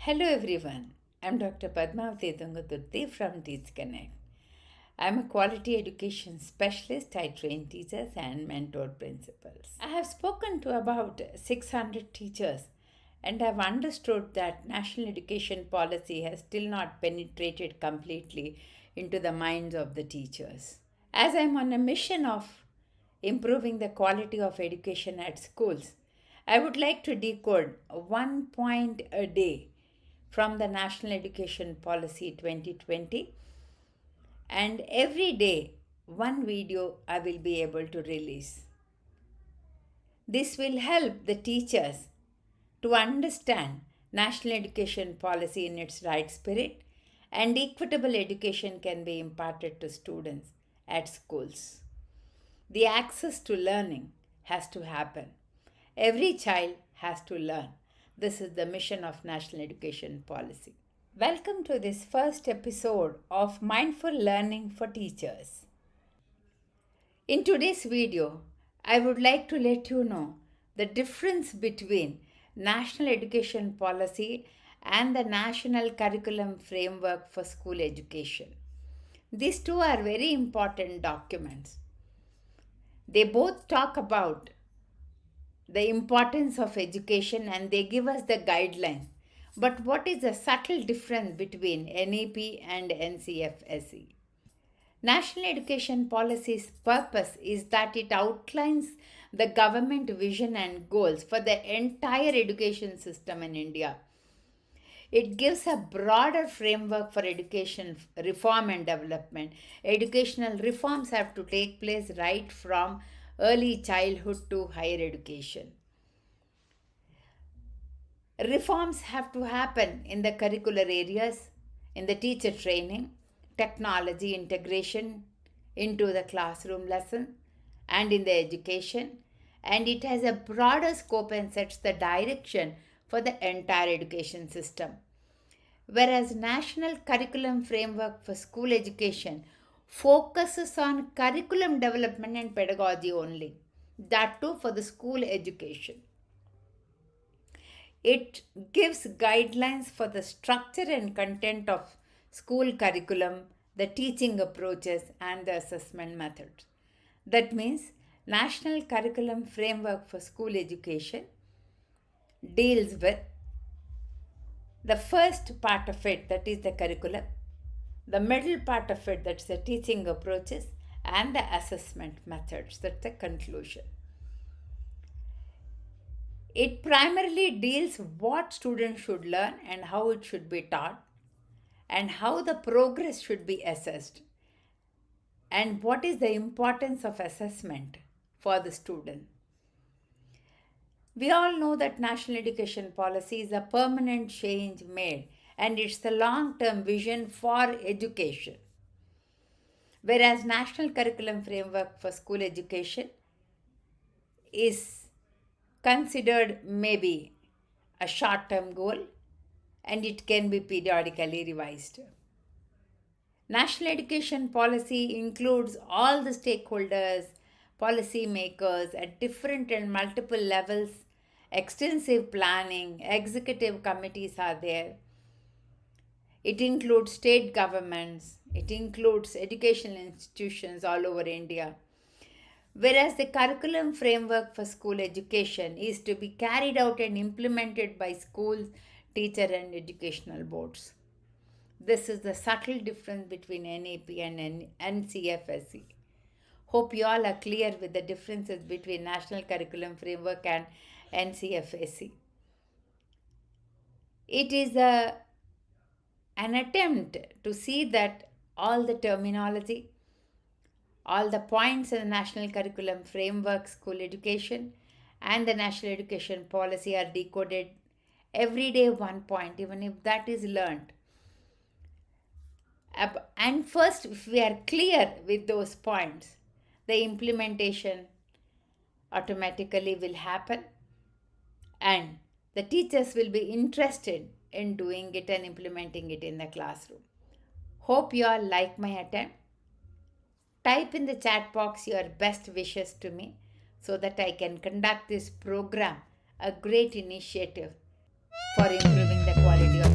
Hello everyone, I'm Dr. Padmavathy Tungaturthi from TeachConnect. I'm a quality education specialist. I train teachers and mentor principals. I have spoken to about 600 teachers and have understood that national education policy has still not penetrated completely into the minds of the teachers. As I'm on a mission of improving the quality of education at schools, I would like to decode 1 point a day from the National Education Policy 2020, and every day one video I will be able to release. This will help the teachers to understand national education policy in its right spirit, and equitable education can be imparted to students at schools. The access to learning has to happen. Every child has to learn. This is the mission of National Education Policy. Welcome to this first episode of Mindful Learning for Teachers. In today's video, I would like to let you know the difference between National Education Policy and the National Curriculum Framework for School Education. These two are very important documents. They both talk about the importance of education and they give us the guidelines. But what is the subtle difference between NEP and NCF-SE? National Education Policy's purpose is that it outlines the government vision and goals for the entire education system in India. It gives a broader framework for education reform and development. Educational reforms have to take place right from early childhood to higher education. Reforms have to happen in the curricular areas, in the teacher training, technology integration into the classroom lesson, and in the education. And it has a broader scope and sets the direction for the entire education system. Whereas National Curriculum Framework for School Education focuses on curriculum development and pedagogy only, that too for the school education. It gives guidelines for the structure and content of school curriculum, the teaching approaches, and the assessment methods. That means National Curriculum Framework for School Education deals with the first part of it, that is the curriculum, the middle part of it, that's the teaching approaches, and the assessment methods, that's the conclusion. It primarily deals what students should learn and how it should be taught, and how the progress should be assessed, and what is the importance of assessment for the student. We all know that National Education Policy is a permanent change made, and it's the long-term vision for education. Whereas National Curriculum Framework for School Education is considered maybe a short-term goal, and it can be periodically revised. National Education Policy includes all the stakeholders, policy makers at different and multiple levels. Extensive planning, executive committees are there. It includes state governments, it includes educational institutions all over India. Whereas the curriculum framework for school education is to be carried out and implemented by schools, teacher and educational boards. This is the subtle difference between NEP and NCF-SE. Hope you all are clear with the differences between National Curriculum Framework and NCF-SE. It is an attempt to see that all the terminology, all the points in the National Curriculum Framework, School Education, and the National Education Policy are decoded every day 1 point, even if that is learned. And first, if we are clear with those points, the implementation automatically will happen, and the teachers will be interested in doing it and implementing it in the classroom. Hope you all like my attempt. Type in the chat box your best wishes to me so that I can conduct this program, a great initiative for improving the quality of